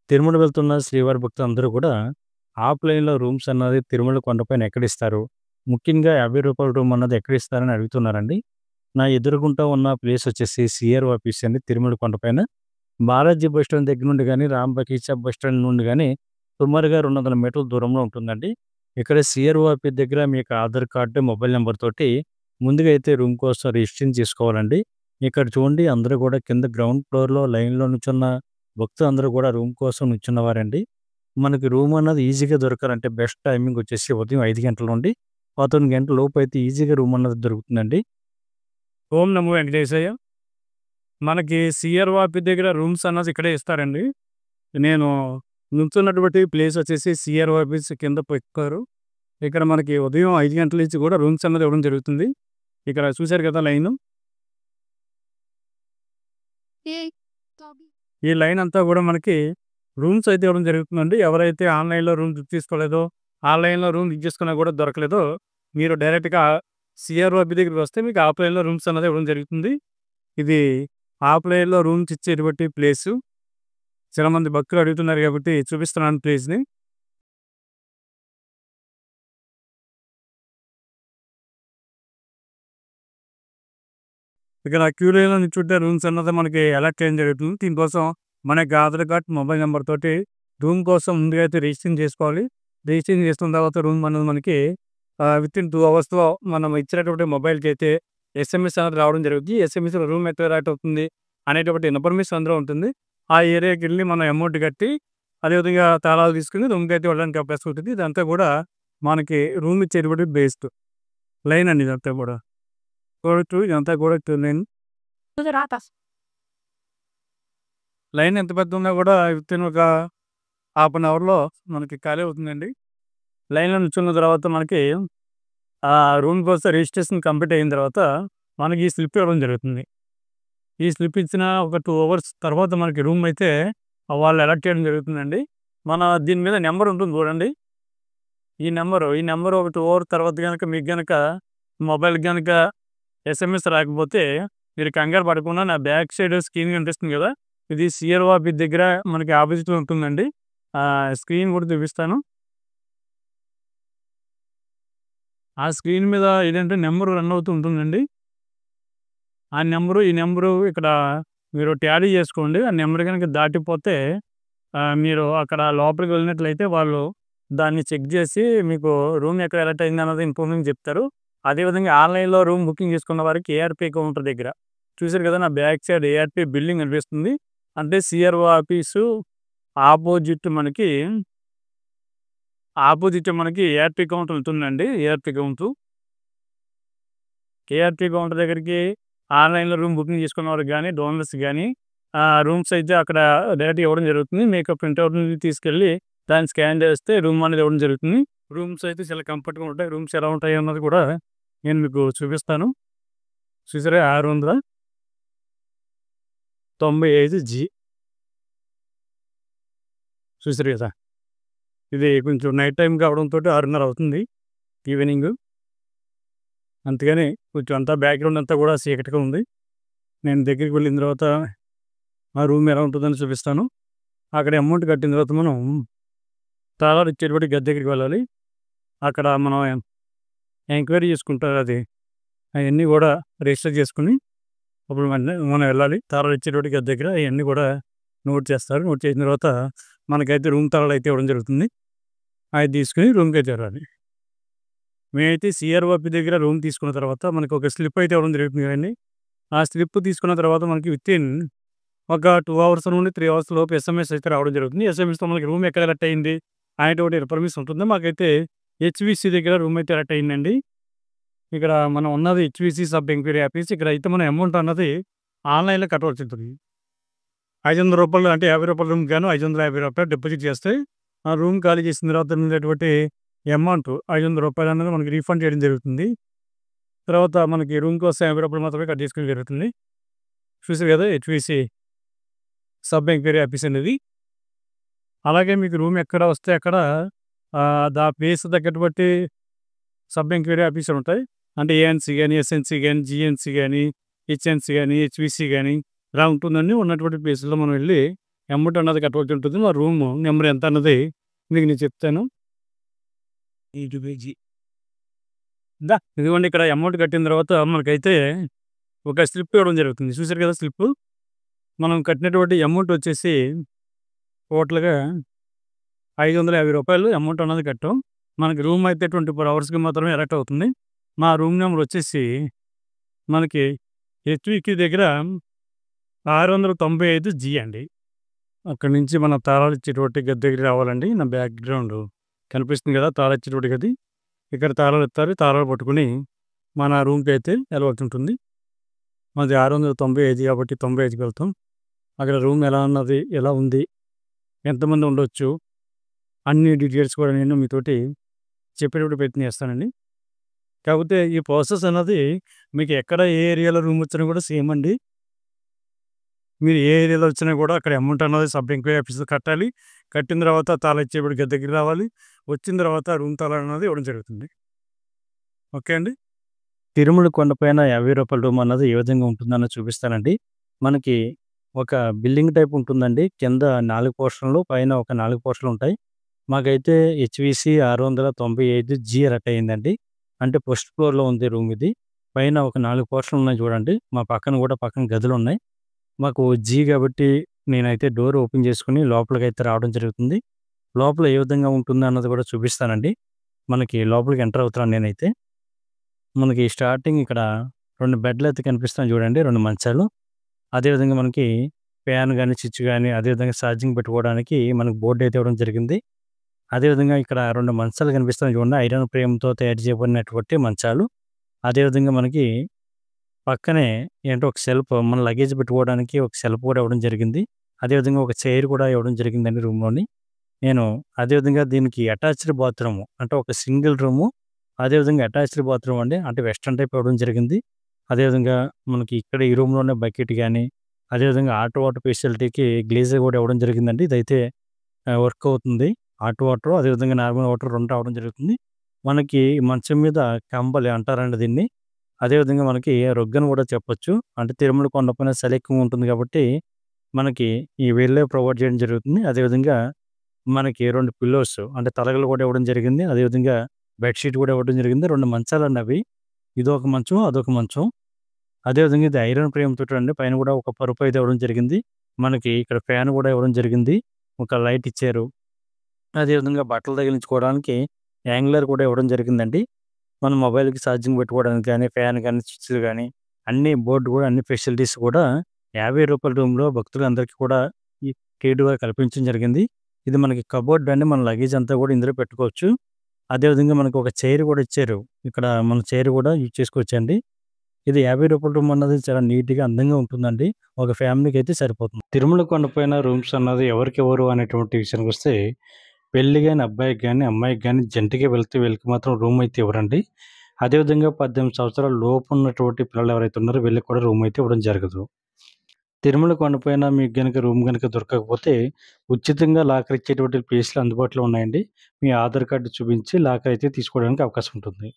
తిరుమల వెళ్తున్న శ్రీవారి భక్తులందరూ కూడా ఆఫ్‌లైన్‌లో రూమ్స్ అన్నది తిరుమల కొండపైన ఎక్కడిస్తారు? ముఖ్యంగా రూ. 50 రూమ్ అన్నది ఎక్కడిస్తారని అడుగుతున్నారండి. నా ఎదురుగుంటా ఉన్న ప్లేస్ వచ్చేసి సీఆర్‌ఓ ఆఫీస్ అండి తిరుమల కొండపైన. బాలాజీ బస్ స్టాండ్ దగ్గర నుండి గాని, రాంబకీచ బస్ స్టాండ్ నుండి గాని సుమారుగా 200 మీటర్ల దూరంలో ఉంటుందండి. ఇక్కడ సీఆర్‌ఓ ఆఫీస్ దగ్గర మీకు ఆధార్ కార్డ్, మొబైల్ నంబర్ తోటి ముందుగా అయితే రూమ్ కోసం రిజిస్ట్రేషన్ చేసుకోవాలండి. ఇక్కడ చూడండి అందరూ కూడా కింద గ్రౌండ్ ఫ్లోర్‌లో లైన్‌లో నుంచున్న భక్తులందరూ కూడా రూమ్ కోసం నుంచున్నవారండి. మనకి రూమ్ అన్నది ఈజీగా దొరకాలంటే బెస్ట్ టైమింగ్ వచ్చేసి ఉదయం 5 గంటల నుండి 11 గంటల లోపు అయితే ఈజీగా రూమ్ అన్నది దొరుకుతుందండి. ఓం నమో వెంకటేశయ్య. మనకి సీఆర్‌ఓ ఆఫీస్ దగ్గర రూమ్స్ అన్నది ఇక్కడే ఇస్తారండి. నేను నుంచున్నటువంటి ప్లేస్ వచ్చేసి సీఆర్‌ఓ ఆఫీస్ కింద పెట్టుతారు. ఇక్కడ మనకి ఉదయం 5 గంటల నుంచి కూడా రూమ్స్ అన్నది ఇవ్వడం జరుగుతుంది. ఇక్కడ చూసారు కదా లైను. ఈ లైన్ అంతా కూడా మనకి రూమ్స్ అయితే ఇవ్వడం జరుగుతుందండి. ఎవరైతే ఆన్‌లైన్‌లో రూమ్ బుక్ చేసుకోలేదో, ఆన్‌లైన్‌లో రూమ్ బుక్ చేసుకున్నా కూడా దొరకలేదో, మీరు డైరెక్ట్‌గా సీఆర్‌ఓ ఆఫీస్ దగ్గరికి వస్తే మీకు ఆఫ్‌లైన్‌లో రూమ్స్ అన్నది ఇవ్వడం జరుగుతుంది. ఇది ఆఫ్‌లైన్‌లో రూమ్స్ ఇచ్చేటువంటి ప్లేసు. చాలా మంది భక్తులు అడుగుతున్నారు కాబట్టి చూపిస్తున్నాను ప్లేస్‌ని. ఇక్కడ క్యూ లైన్‌లో నిల్చుంటే రూమ్స్ అన్నది మనకి అలాట్ చేయడం జరుగుతుంది. దీనికోసం మనకి ఆధార్ కార్డ్, మొబైల్ నంబర్ తోటి రూమ్ కోసం ముందుగా అయితే రిజిస్ట్రేషన్ చేసుకోవాలి. రిజిస్ట్రేషన్ చేసుకున్న తర్వాత రూమ్ అనేది మనకి వితిన్ 2 అవర్స్‌లో మనం ఇచ్చినటువంటి మొబైల్‌కి అయితే ఎస్ఎంఎస్ అనేది రావడం జరుగుద్ది. ఎస్ఎంఎస్‌లో రూమ్ ఎక్కడ అలాట్ అవుతుంది అనేటువంటి ఇన్ఫర్మేషన్ అందులో ఉంటుంది. ఆ ఏరియాకెళ్ళి మనం అమౌంట్ కట్టి అదేవిధంగా తాళాలు తీసుకొని రూమ్‌కి అయితే వెళ్ళడానికి అవకాశం ఉంటుంది. ఇదంతా కూడా మనకి రూమ్ ఇచ్చేటువంటి బేస్డ్ లైన్ అండి ఇదంతా కూడా. చూడొచ్చు ఇదంతా కూడా లైన్. లైన్ ఎంత పెద్ద ఉన్నా కూడా వితిన్ ఒక హాఫ్ అన్ అవర్‌లో మనకి ఖాళీ అవుతుందండి. లైన్‌లో నిల్చున్న తర్వాత మనకి రూమ్ కోసం రిజిస్ట్రేషన్ కంప్లీట్ అయిన తర్వాత మనకి ఈ స్లిప్ ఇవ్వడం జరుగుతుంది. ఈ స్లిప్ ఇచ్చిన ఒక 2 అవర్స్ తర్వాత మనకి రూమ్ అయితే వాళ్ళు అలాట్ చేయడం జరుగుతుందండి. మన దీని మీద నెంబర్ ఉంటుంది చూడండి. ఈ నెంబర్ ఒక 2 అవర్స్ తర్వాత గనక మీకు గనక మొబైల్‌కి గనక ఎస్ఎంఎస్ రాకపోతే మీరు కంగారు పడకుండా నా బ్యాక్ సైడ్ స్క్రీన్ కనిపిస్తుంది కదా! ఇది సీఆర్‌ఓ ఆఫీస్ దగ్గర మనకి ఆపోజిట్‌లో ఉంటుందండి. స్క్రీన్ కూడా చూపిస్తాను. ఆ స్క్రీన్ మీద ఏదంటే నెంబర్ రన్ అవుతూ ఉంటుందండి. ఈ నెంబరు ఇక్కడ మీరు టాలీ చేసుకోండి. ఆ నెంబర్ గనక దాటిపోతే మీరు అక్కడ లోపలికి వెళ్ళినట్లయితే వాళ్ళు దాన్ని చెక్ చేసి మీకు రూమ్ ఎక్కడ అలాట్ అయిందన్నది ఇన్ఫర్మేషన్ చెప్తారు. అదేవిధంగా ఆన్‌లైన్‌లో రూమ్ బుకింగ్ చేసుకున్న వారికి ఏఆర్‌పీ కౌంటర్ దగ్గర చూసారు కదా! నా బ్యాక్ సైడ్ ఏఆర్‌పీ బిల్డింగ్ కనిపిస్తుంది. అంటే సీఆర్‌ఓ ఆఫీసు ఆపోజిట్ మనకి ఏఆర్‌పీ కౌంటర్ ఉంటుందండి. ఏఆర్‌పీ కౌంటర్ దగ్గరికి ఆన్‌లైన్‌లో రూమ్ బుకింగ్ చేసుకున్న వారికి గానీ, డోనర్స్ గానీ రూమ్స్ అయితే అక్కడ డైరెక్ట్‌గా ఇవ్వడం జరుగుతుంది. మీకు ప్రింటౌట్ తీసుకెళ్ళి దాన్ని స్కాన్ చేస్తే రూమ్ అనేది ఇవ్వడం జరుగుతుంది. రూమ్స్ అయితే చాలా కంఫర్ట్‌గా ఉంటాయి. రూమ్స్ ఎలా ఉంటాయి అన్నది కూడా నేను మీకు చూపిస్తాను. చూసారా 695 జీ చూసారు కదా! ఇది కొంచెం నైట్ టైమ్ కావడంతోటి 6:30 అవుతుంది ఈవినింగు. అందుకని కొంచెం అంతా బ్యాక్‌గ్రౌండ్ అంతా కూడా చీకటిగా ఉంది. నేను దగ్గరికి వెళ్ళిన తర్వాత ఆ రూమ్ ఎలా ఉంటుందని చూపిస్తాను. అక్కడ అమౌంట్ కట్టిన తర్వాత మనం తాళాలు ఇచ్చేటువంటి గది దగ్గరికి వెళ్ళాలి. అక్కడ మనం ఎంక్వైరీ చేసుకుంటారు అది. అయన్నీ కూడా రిజిస్టర్ చేసుకొని అప్పుడు మనం వెళ్ళాలి. తాళాలు ఇచ్చేటువంటి గది దగ్గర అయన్నీ కూడా నోట్ చేస్తారు. నోట్ చేసిన తర్వాత మనకైతే రూమ్ తాళాలు అయితే ఇవ్వడం జరుగుతుంది. అయి తీసుకొని రూమ్‌కైతే వెళ్ళాలి. మేమైతే సీఆర్‌ఓపీ దగ్గర రూమ్ తీసుకున్న తర్వాత మనకు ఒక స్లిప్ అయితే ఇవ్వడం జరుగుతుంది కదండీ! ఆ స్లిప్ తీసుకున్న తర్వాత మనకి వితిన్ ఒక 2 అవర్స్ నుండి 3 అవర్స్ లోపు ఎస్ఎంఎస్ అయితే రావడం జరుగుతుంది. ఎస్ఎంఎస్‌తో మనకి రూమ్ ఎక్కడ అలాట్ అయింది అనేటువంటి ఇన్ఫర్మేషన్ ఉంటుంది. మాకైతే హెచ్‌వీసీ దగ్గర రూమ్ అయితే అలాట్ అయిందండి. ఇక్కడ మనం ఉన్నది హెచ్‌వీసీ సబ్ ఎంక్వైరీ ఆఫీస్. ఇక్కడైతే మనం అమౌంట్ అన్నది ఆన్‌లైన్‌లో కట్టవలసి ఉంటుంది. రూ. 500 అంటే రూ. 50 రూమ్‌కి గాను రూ. 550 డిపాజిట్ చేస్తే ఆ రూమ్ ఖాళీ చేసిన తర్వాత ఉండేటువంటి అమౌంట్ రూ. 500 అన్నది మనకి రీఫండ్ చేయడం జరుగుతుంది. తర్వాత మనకి రూమ్ కోసం రూ. 50 మాత్రమే కట్ చేసుకోవడం జరుగుతుంది. చూసారు కదా! హెచ్‌వీసీ సబ్ ఎంక్వైరీ ఆఫీస్ అనేది. అలాగే మీకు రూమ్ ఎక్కడ వస్తే అక్కడ ప్లేస్ తగ్గట్టు బట్టి సబ్ ఎంక్వైరీ ఆఫీసర్ ఉంటాయి. అంటే ఏఎన్సీ గాని, ఎస్ఎన్సీ గాని, జీఎన్సీ గాని, హెచ్ఎన్సీ గాని, హెచ్‌వీసీ గాని ఇలా ఉంటుందండి. ఉన్నటువంటి ప్లేసుల్లో మనం వెళ్లి అమౌంట్ అన్నది కట్టవలసి ఉంటుంది. మా రూమ్ నెంబర్ ఎంత అన్నది మీకు నేను చెప్తాను. ఇదిగోండి ఇక్కడ అమౌంట్ కట్టిన తర్వాత మనకైతే ఒక స్లిప్ ఇవ్వడం జరుగుతుంది. చూసారు కదా స్లిప్. మనం కట్టినటువంటి అమౌంట్ వచ్చేసి టోటల్‌గా రూ. 550 అమౌంట్ అన్నది కట్టాం. మనకి రూమ్ అయితే 24 అవర్స్‌కి మాత్రమే ఎలక్ట్ అవుతుంది. మా రూమ్ నెంబర్ వచ్చేసి మనకి హెచ్‌వికి దగ్గర 695 జీ అండి. అక్కడి నుంచి మనం తాళాలు ఇచ్చేటువంటి గది దగ్గరికి రావాలండి. నా బ్యాక్‌గ్రౌండ్ కనిపిస్తుంది కదా! తాళాలు ఇచ్చేటువంటి గది. ఇక్కడ తాళాలు ఇస్తారు. తాళాలు పట్టుకొని మన రూమ్‌కి అయితే వెళ్ళవలసి ఉంటుంది. మాది 695 కాబట్టి 95కి వెళ్తాం. అక్కడ రూమ్ ఎలా ఉన్నది? ఎలా ఉంది? ఎంతమంది ఉండొచ్చు? అన్ని డీటెయిల్స్ కూడా నేను మీతోటి చెప్పేటప్పుడు ప్రయత్నం చేస్తానండి. కాకపోతే ఈ ప్రాసెస్ అన్నది మీకు ఎక్కడ ఏ ఏరియాలో రూమ్ వచ్చినా కూడా సేమ్ అండి. మీరు ఏ ఏరియాలో వచ్చినా కూడా అక్కడ అమౌంట్ అన్నది సబ్ ఎంక్వైరీ ఆఫీస్‌లో కట్టాలి. కట్టిన తర్వాత తాళం ఇచ్చేప్పుడు గది దగ్గరికి రావాలి. వచ్చిన తర్వాత రూమ్ తాళం అన్నది ఇవ్వడం జరుగుతుంది. ఓకే అండి. తిరుమల కొండపైన రూ. 50 రూమ్ అన్నది ఏ విధంగా ఉంటుందన్నది చూపిస్తానండి. మనకి ఒక బిల్డింగ్ టైప్ ఉంటుందండి. కింద 4 పోర్షన్‌లు, పైన ఒక 4 పోర్షన్‌లు ఉంటాయి. మాకైతే హెచ్‌విసి 695 జీ ఎలక్ట్ అయిందండి. అంటే ఫస్ట్ ఫ్లోర్‌లో ఉంది రూమ్ ఇది. పైన ఒక 4 పోర్షన్‌లు ఉన్నాయి చూడండి. మా పక్కన గదులున్నాయి. మాకు జీ కాబట్టి నేనైతే డోర్ ఓపెన్ చేసుకొని లోపలికైతే రావడం జరుగుతుంది. లోపల ఏ విధంగా ఉంటుందన్నది కూడా చూపిస్తానండి. మనకి లోపలికి ఎంటర్ అవుతున్నాను నేనైతే. మనకి స్టార్టింగ్ ఇక్కడ 2 బెడ్‌లయితే కనిపిస్తున్నాయి చూడండి. 2 మంచాలు. అదేవిధంగా మనకి ఫ్యాన్ గాని, స్విచ్ గాని, అదేవిధంగా ఛార్జింగ్ పెట్టుకోవడానికి మనకు బోర్డ్ అయితే ఇవ్వడం జరిగింది. అదేవిధంగా ఇక్కడ 2 మంచాలు కనిపిస్తున్నాయి చూడండి. ఐరన్ ఫ్రేమ్‌తో తయారు చేయబడినటువంటి మంచాలు. అదేవిధంగా మనకి పక్కనే ఏంటో ఒక సెల్ఫ్ మన లగేజ్ పెట్టుకోవడానికి ఒక సెల్ఫ్ కూడా ఇవ్వడం జరిగింది. అదేవిధంగా ఒక చైర్ కూడా ఇవ్వడం జరిగిందండి రూమ్‌లోని. అదేవిధంగా దీనికి అటాచ్డ్ బాత్రూమ్ అంటే ఒక సింగిల్ రూము. అదేవిధంగా అటాచ్డ్ బాత్రూమ్ అండి. అంటే వెస్టర్న్ టైప్ ఇవ్వడం జరిగింది. అదేవిధంగా మనకి ఇక్కడ ఈ రూమ్‌లోనే బకెట్ గాని, అదేవిధంగా హాట్ వాటర్ ఫెసిలిటీకి గ్లేజర్ కూడా ఇవ్వడం జరిగిందండి. ఇదైతే వర్క్ అవుతుంది. హాట్ వాటర్ అదేవిధంగా నార్మల్ వాటర్ 2 రావడం జరుగుతుంది. మనకి మంచం మీద కంబలి అంటారండి దీన్ని. అదేవిధంగా మనకి రొగ్గని కూడా చెప్పొచ్చు. అంటే తిరుమల కొండపైన చలి ఎక్కువ ఉంటుంది కాబట్టి మనకి ఈ వీళ్ళే ప్రొవైడ్ చేయడం జరుగుతుంది. అదేవిధంగా మనకి 2 పిల్లోస్ అంటే తలగలు కూడా ఇవ్వడం జరిగింది. అదేవిధంగా బెడ్‌షీట్ కూడా ఇవ్వడం జరిగింది. 2 మంచాలండి అవి. ఇదొక మంచం, అదొక మంచం. అదేవిధంగా ఇది ఐరన్ ఫ్రేమ్ తోటండి. పైన కూడా ఒక పరుపు అయితే ఇవ్వడం జరిగింది. మనకి ఇక్కడ ఫ్యాన్ కూడా ఇవ్వడం జరిగింది. ఒక లైట్ ఇచ్చారు. అదేవిధంగా బట్టలు తగిలించుకోవడానికి యాంగ్లర్ కూడా ఇవ్వడం జరిగిందండి. మన మొబైల్‌కి ఛార్జింగ్ పెట్టుకోవడానికి గాని, ఫ్యాన్ గాని, స్విచ్‌లు గాని అన్ని బోర్డ్ కూడా అన్ని ఫెసిలిటీస్ కూడా రూ. 50 రూమ్‌లో భక్తులందరికీ కూడా ఈ ఫ్రీ‌గా కల్పించడం జరిగింది. ఇది మనకి కబోర్డ్ అండి. మన లగేజ్ అంతా కూడా ఇందులో పెట్టుకోవచ్చు. అదేవిధంగా మనకు ఒక చైర్ కూడా ఇచ్చారు. ఇక్కడ మన చైర్ కూడా యూజ్ చేసుకోవచ్చండి. ఇది రూ. 50 రూమ్ అన్నది చాలా నీట్‌గా, అందంగా ఉంటుందండి. ఒక ఫ్యామిలీకి అయితే సరిపోతుంది. తిరుమల కొండపైన రూమ్స్ అన్నది ఎవరికెవరు అనేటువంటి విషయానికొస్తే పెళ్లి గాని అబ్బాయికి గాని, అమ్మాయికి గాని జంటగా వెళ్తే వీళ్ళకి మాత్రం రూమ్ అయితే ఇవ్వరండి. అదేవిధంగా 18 సంవత్సరాల లోపు ఉన్నటువంటి పిల్లలు ఎవరైతే ఉన్నారో వీళ్ళకి కూడా రూమ్ అయితే ఇవ్వడం జరగదు. తిరుమల కొండపైన మీకు గనక రూమ్ గనక దొరకకపోతే ఉచితంగా లాకర్ ఇచ్చేటువంటి ప్లేస్‌లు అందుబాటులో ఉన్నాయండి. మీ ఆధార్ కార్డ్ చూపించి లాకర్ అయితే తీసుకోవడానికి అవకాశం ఉంటుంది.